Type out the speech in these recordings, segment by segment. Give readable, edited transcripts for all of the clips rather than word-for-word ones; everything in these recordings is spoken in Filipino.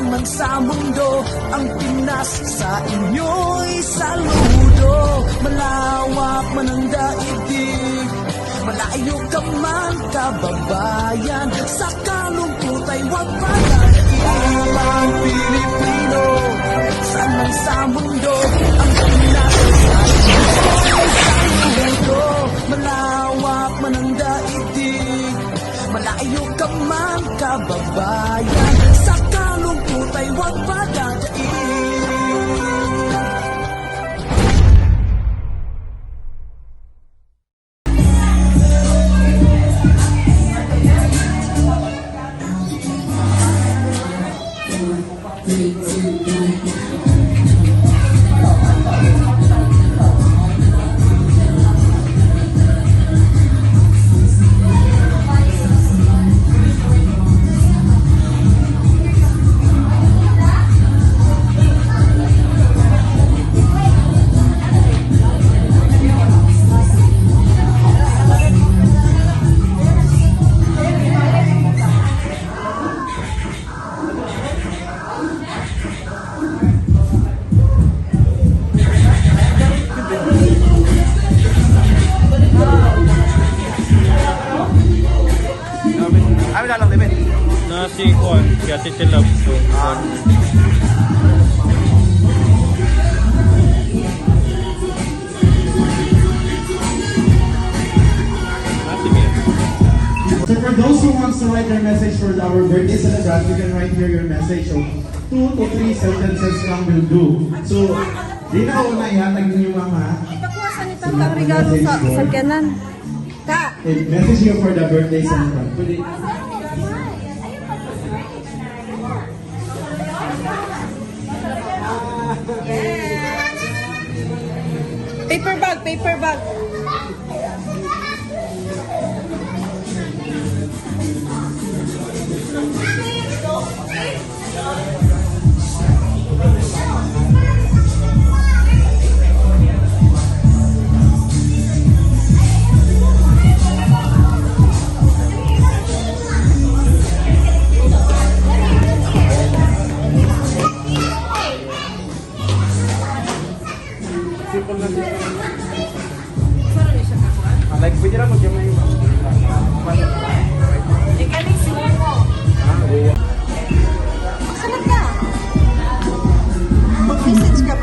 Man sa mundo, ang Pinas sa inyo'y saludo. Malawak man ang daigdig, malayo ka man kababayan, sa kalungkot ay huwag pagkakilig. Ang Pilipino, saan man sa mundo, ang Pinas sa inyo'y saludo. Malawak man ang daigdig, malayo ka man kababayan, sa kalungkot ay huwag padadaig. Nasi kuan, kaya titilap so. So for those who wants to write their message for our birthday celebrant, you can write here your message. So 2 to 3 sentences lang will do. So di na ako na ihatag ninyo mga Ipakuwasan ito ang regalo sa sakyanan. message you for the birthday celebrant. Pwede. Paper bag. Like pwede ra mo gyud may Ikaling si Momo. Magsalat ka. Mag-message ka.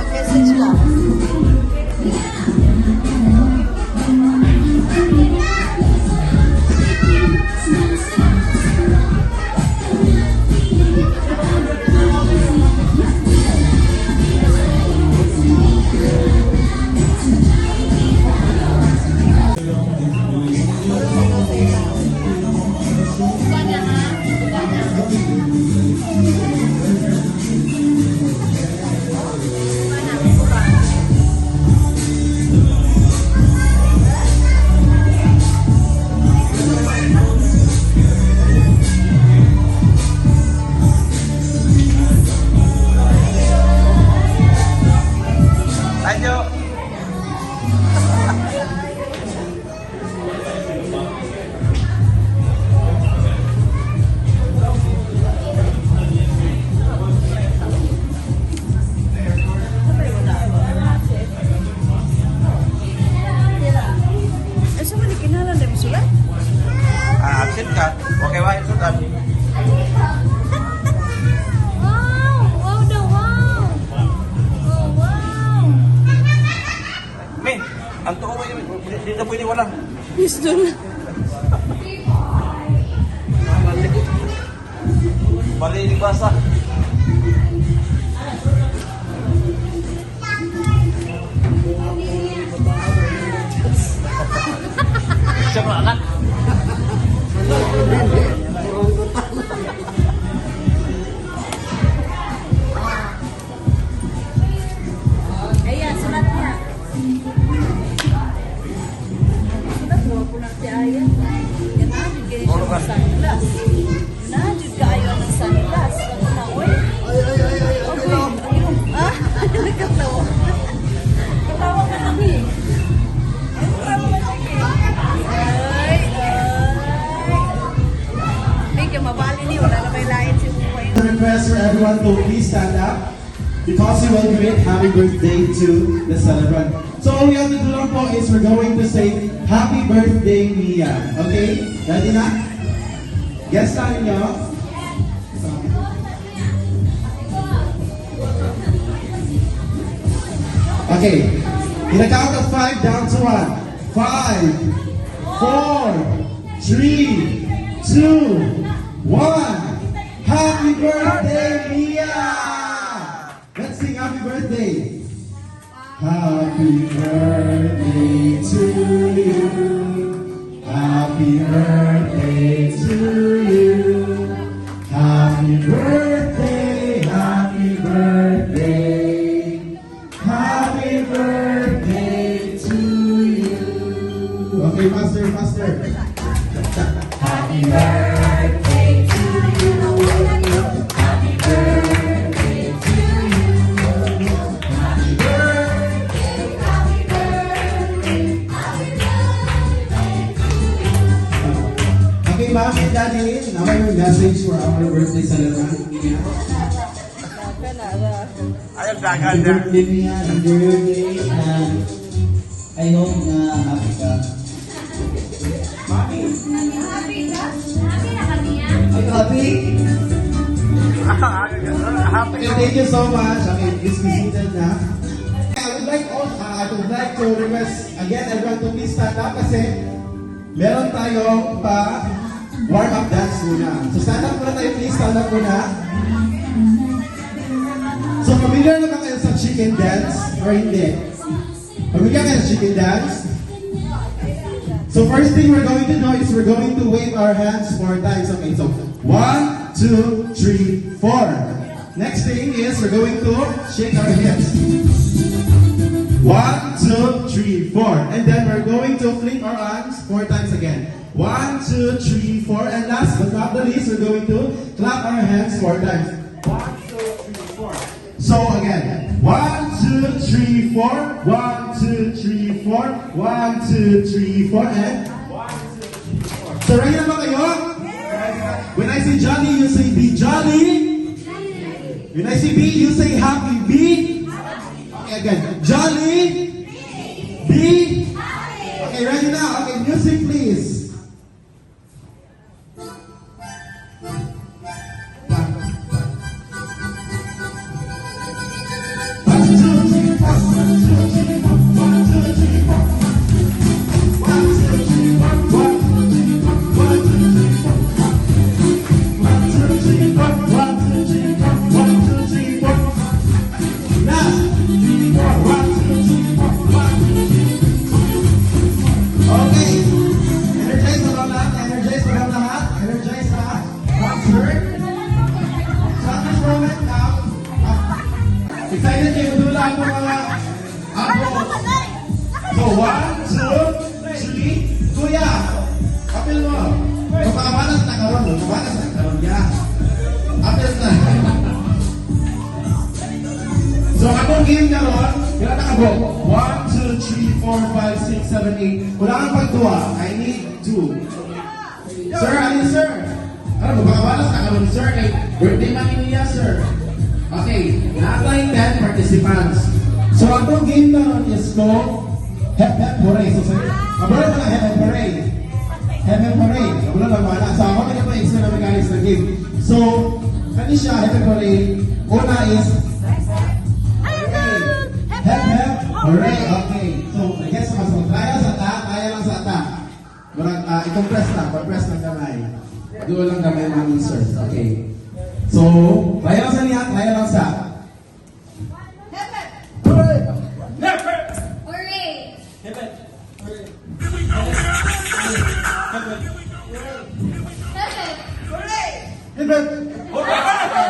absent ka. Okay, why sudan? May, ang tuwa mo yun. Hindi na pwede wala. Yes, dun. Bali basa. Siapa anak? Ayan, sulat niya. Sulat mo po na si Ayan. Yan na, bigay siya sa glass. request for everyone to please stand up because we will greet happy birthday to the celebrant. So all we have to do lang po is we're going to say happy birthday, Mia. Okay? Ready na? Guess na ninyo? Okay. In a count of 5, down to 1. 5, 4, 3, 2, 1. Happy birthday, Mia! Let's sing happy birthday. Happy birthday to you. Happy birthday to you. Happy birthday, happy birthday. Happy birthday to you. Okay, faster, faster. Happy birthday to you. Happy birthday to you. Happy birthday, happy birthday, happy birthday to you. Okay, ma'am and daddy, now I have a message for our birthday celebrant. Ayaw dagan Happy na. birthday, Mia. Happy birthday. And I hope na happy ka. Happy ka? Happy na kami yan. Are you happy? Happy Okay, thank you so much. Okay, please be seated na. I would like to request again everyone to please stand up kasi meron tayong pa warm up dance muna. So stand up muna tayo, please stand up muna. So familiar na ba kayo sa chicken dance or hindi? Familiar kayo sa chicken dance? So first thing we're going to do is we're going to wave our hands 4 times. Okay, so 1, 2, 3, 4. Next thing is we're going to shake our hips. 1, 2, 3, 4. And then we're going to flip our arms 4 times again. 1, 2, 3, 4. And last but not the least, we're going to clap our hands 4 times. 1, 2, 3, 4. So again, 1, 2, 3, 4. 1, 2, 3, 4. 1, 2, 3, 4. And 1, 2, 3, 4. So ready na ba kayo? When I say jolly, you say be jolly. When I say be, you say happy. Be. Okay, again. Jolly. Be. Okay, ready now. Okay, music please. Excited kayo dula ang mga abo. So, 1, 2, 3, kuya! Apil mo! Kapakabalas na karon, kapakabalas na karon ya. Apil na. So, akong game karon, kailan na kabo? 1, 2, 3, 4, 5, 6, 7, 8. Wala kang pagtuwa. I need 2. Sir, ano sir? Ano, kapakabalas na karon, sir. Birthday man niya, sir. Okay, na-apply 10 participants. So, atong game na ron is called Hep Hep Hooray. So, kabula na Hep Hep Hooray. Hep Hep Hooray. Kabula na mga nasa ako na pa-explain na mechanics ng game. So, kani siya, Hep Hep Hooray. Una is Hep Hep Hooray. Okay. So, I guess masama. Kaya sa ta, kaya lang sa ta. Murag, i-compress na, compress ng kamay. Doon lang kamay mga insert. Okay. So, kaya lang sa niya, kaya lang sa. Hooray! Hooray! Hibet!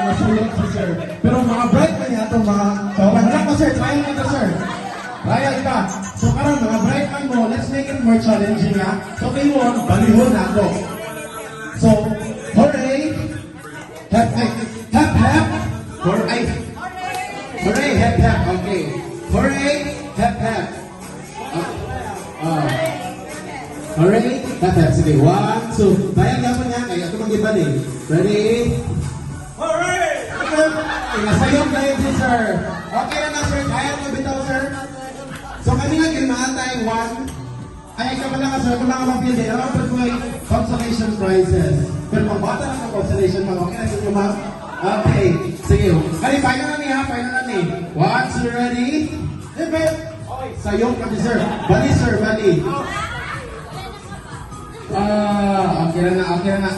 Masulit si sir. Pero mga bright pa niya itong mga kawalan. Wala pa sir, trial na ito sir. Trial ka. So karon mga bright man mo, let's make it more challenging ha. So kayo mo, balihon na ako. So, hooray! Hep hep! Hep hep! Hooray! Hooray! Hep hep! Okay. Hooray! Hep hep! Hooray! Hep hep! Sige, 1, 2. Bayang naman niya, kaya ito mag-iba eh. Ready? Hooray! Okay, nasayog na yun, sir. Okay na, sir. Kaya mo bitaw, sir. So, kami nga kinatay, one. Ay, ikaw pala ka, sir. Kung nakapapil din, ano po may consolation prizes. Pero kung bata na ng consolation, ma'am, okay na sa ma'am? Okay. Sige. Kali, final na niya, final na ni. One, two, ready? Hip-hip. Okay, sayog kami, sir. Bali, sir, bali. Okay na nga, okay na nga.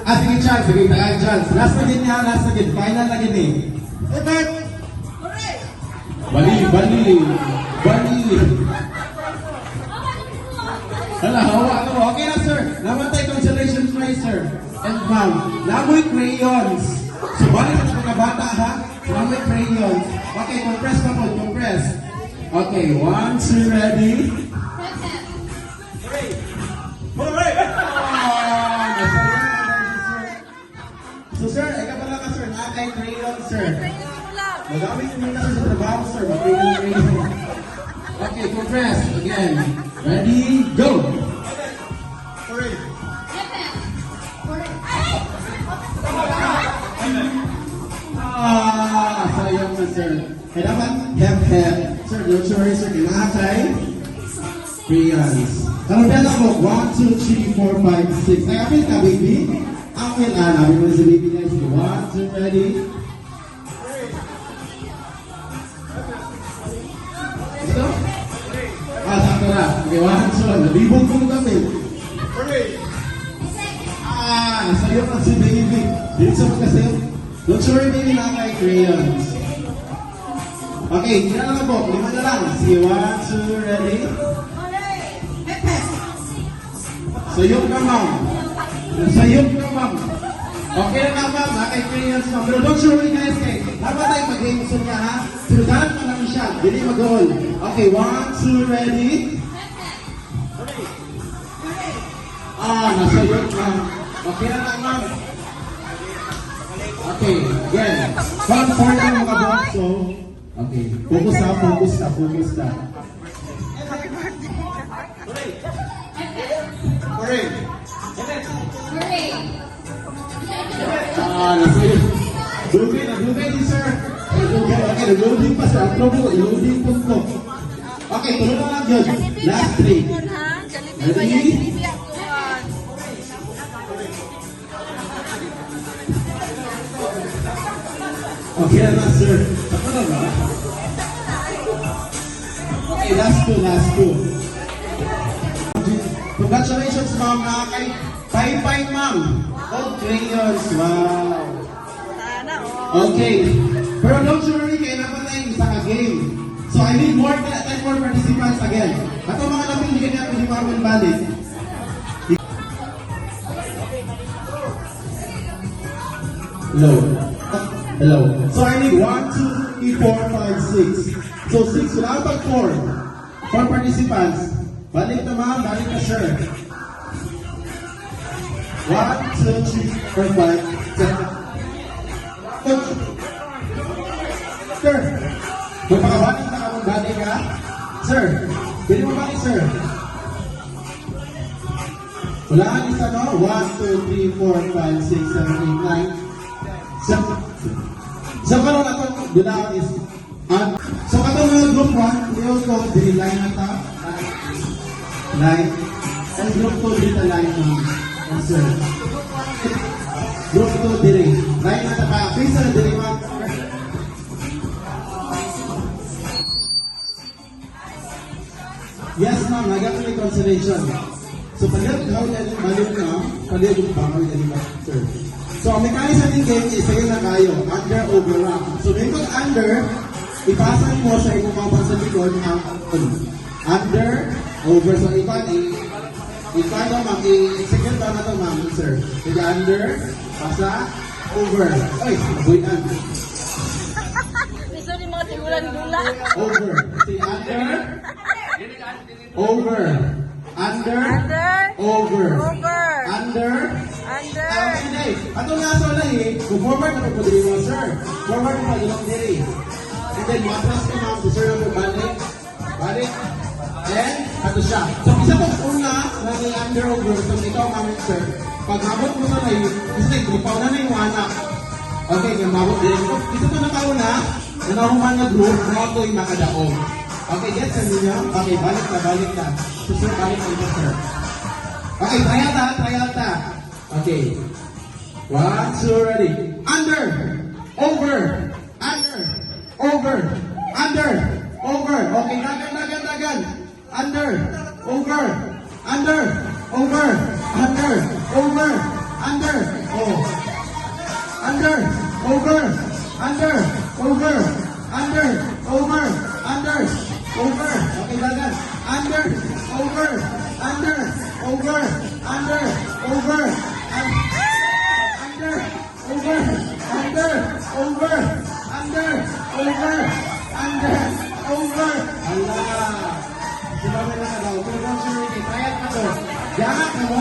Sige, chance, sige, tagaan chance. Last na din niya, last na din. Final na din eh. Hip-hip. Bali, bali. Bali. Hala, hawa ka mo. Okay na, sir. Naman tayo consolation prize, sir. And ma'am, namoy crayons. So, balik sa mga bata, ha? Namoy crayons. Okay, compress pa po, compress. Okay, one, two, ready? So, sir, ikaw pala ka, sir. Nakakay crayon, sir. Magamit nyo muna sa trabaho, sir. Mag-crayon, crayon. Okay, compress. Again. Ready, go! Sayang na, sir. Kaya dapat, hep. Sir, don't you worry, sir. Kinakay crayons. Karoon yan ako. 1, 2, 3, 4, 5, 6. Nakapil ka, baby? Apil, namin mo na si baby guys. 1, 2, ready? Ito? Sakto na. Okay, 1, 2. Nalibog ko kami. Nasayo na si baby. Dito sa magkasayo. Don't you worry, baby, nakakay crayons. Okay, kina na po. 5 na lang. Sige, 1, 2, ready? Sayok na, ma'am. Sayok na, ma'am. Okay na nga, ma'am. Nakay crayons, ma'am. Pero don't you worry, guys. Dapat tayo mag-game gusto niya, ha? Sinudahan pa namin siya. Dili mag-goal. Okay, 1, 2, ready? Nasayok, ma'am. Okay na nga, ma'am. Okay, again. One for yung mga box, so. Okay, focus ka. Hooray! Nasayok. Dugay din, sir. Okay, nag-loading pa, sir. Loading po ito. Okay, tuloy na lang yun. Last 3. Ready? Okay na, sir. Saka na ba? Okay, last 2. Congratulations, ma'am. Nakakay Pay, ma'am. Oh, crayons. Wow. Okay. Pero don't worry, kaya naman tayo isa ka game. So, I need 10 more participants again. Ato mga laping hindi kanya kung di pa balik. Hello. So I need 1, 2, 3, 4, 5, 6. So 6, wala pag 4. 4 participants. Balik na, ma'am, balik na, sir. 1, 2, 3, 4, 5, 6. Sir, magpakabalik na ka, balik ka. Sir, pwede mo balik, sir. Wala ang isa, no? 1, 2, 3, 4, 5, 6, 7, 8, 9. So karon ato gunaon is so kato nga group 1 we will call the line ata line and group 2 dito line answer group 2 dire line ata pa pisa na dire ma yes ma'am nagami consolation so palit how balik na palit yung bawal na sir. So, ang mechanics natin game is sa'yo na kayo, under, over, rock. So, dito under, ipasa mo sa iyong mga sa likod ang under, over. So, ikaw na ma'am, i-execute ba na ito ma'am, sir? Sige, under, pasa, over. Ay, buwian. Gusto ni mga tigulan-gula. Over. Sige, under, over. Under, over. Under, ato nga sa ulit, kung forward na po diri mo, sir. Forward mo pa diri. And then, matras ko ma'am, si sir na balik. And, ato siya. So, isa po una, naging under over. So, ikaw ma'am, sir. Pag habot mo sa layo, kasi, lipaw na yung anak. Okay, gamawag din. Isa to na kauna, nanahuman na group, na ako'y makadaog. Okay, get sa ninyo? Okay, balik na. Susur, balik na sir. Okay, try out ta. Okay. 1, 2, ready. Under, over, under, over, under, over. Okay, dagan. Under, over, under, over, under, over, under, oh. Under, over, under, over, under, over, under, over. Okay, dagan. Under, over, under, over, under, over, under, over, under, over, under, over, under, over. Allah. Sinabi na daw. Kung ang surity, kaya ka to. Yakap ka mo.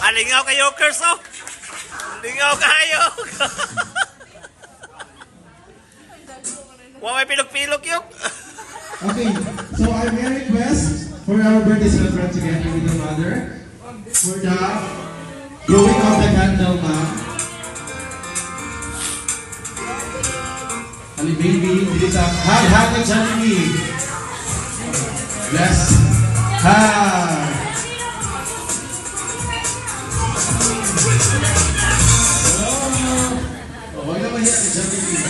Alingaw kayo, Kers, oh. Lingaw kayo. Wa may pilok-pilok yun. Okay, so I may request for our birthday celebrant together with the mother for the blowing of the candle, ma'am. Ali baby, dito sa hag na Jollibee. Yes, hag. Oh, wag na mahiya ka Jollibee.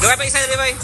Gawin pa isa, Levi.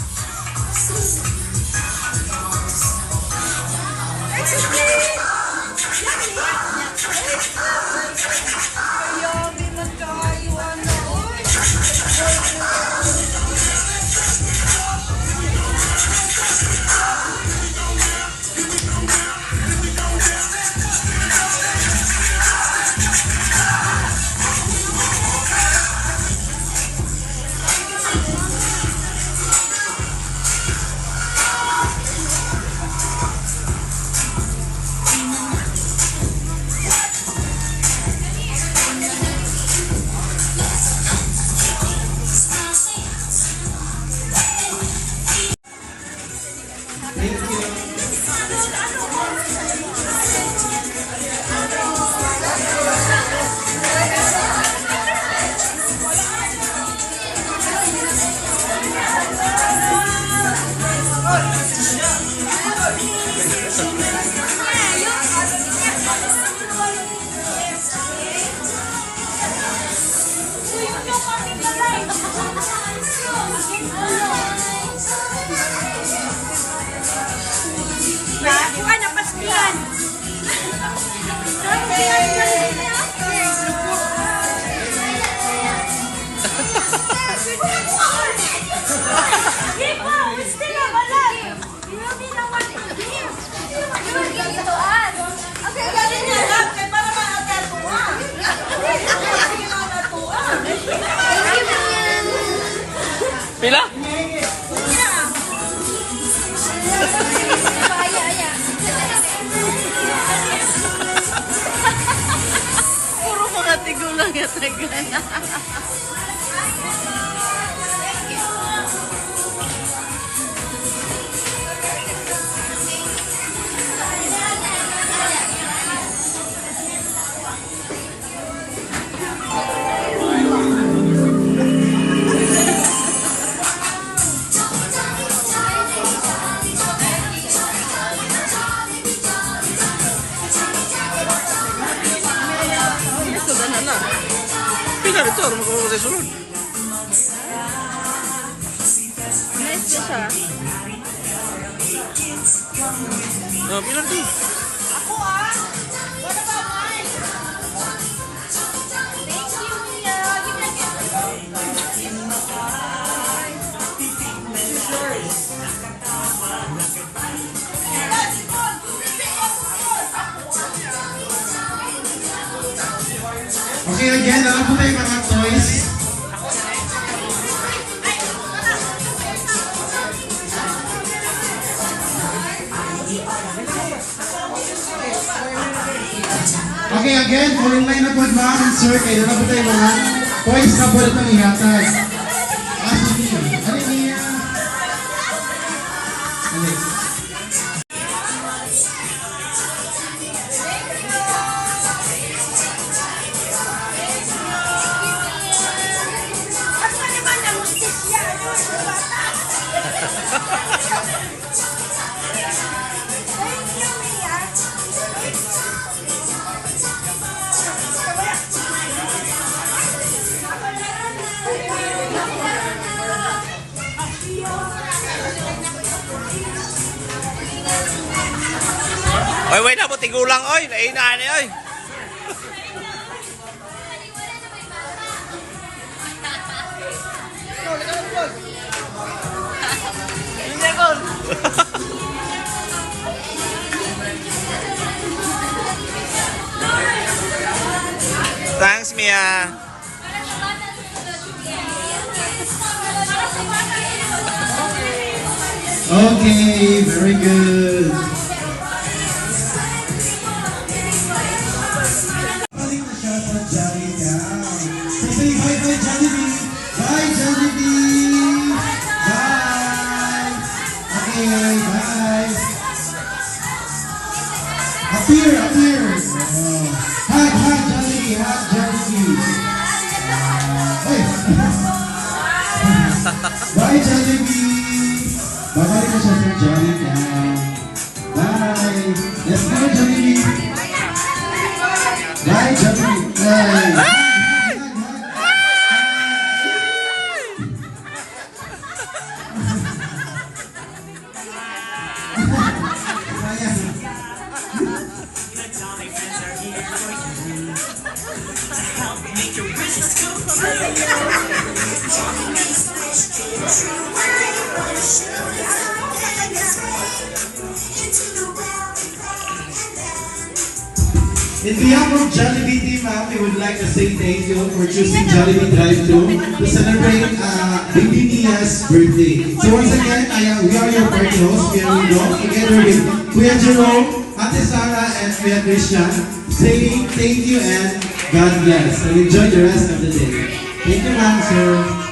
Pila? Puro mga tigulang yata gana. Ito, magkakaroon sa sunod. Nice ka siya. Pilar to. Ako ah! What about mine? Thank you, Mia. Give me a gift. Okay, again, alam po tayo mga toys. Okay, again, falling line na po ma'am and sir, kayo na po tayo mga toys na po itong ihatag. Aso niya. Ano niya? Ano? Ano naman ang mustisya? Thank you, Mia. Oy, wait na po, tigulang, oy. Nainaan niya, oy. Thanks, Mia. Okay, very good. Balik na siya sa Jollibee. So say bye-bye Jollibee. Bye Jollibee. Bye. Okay, bye. Appear. Oh. Hug Jollibee. Hey. Bye Jollibee. Babalik na siya sa Jollibee. Bye. Let's go Jollibee. Bye Jollibee. Bye. In behalf of Jollibee team, we would like to say thank you for choosing Jollibee Drive-Thru to celebrate Baby Mia's birthday. So once again, we are your party hosts, Kuya Rudo, together with Kuya Jerome, Ate Sarah, and Kuya Christian, saying thank you and God bless. And enjoy the rest of the day. Thank you, ma'am, sir.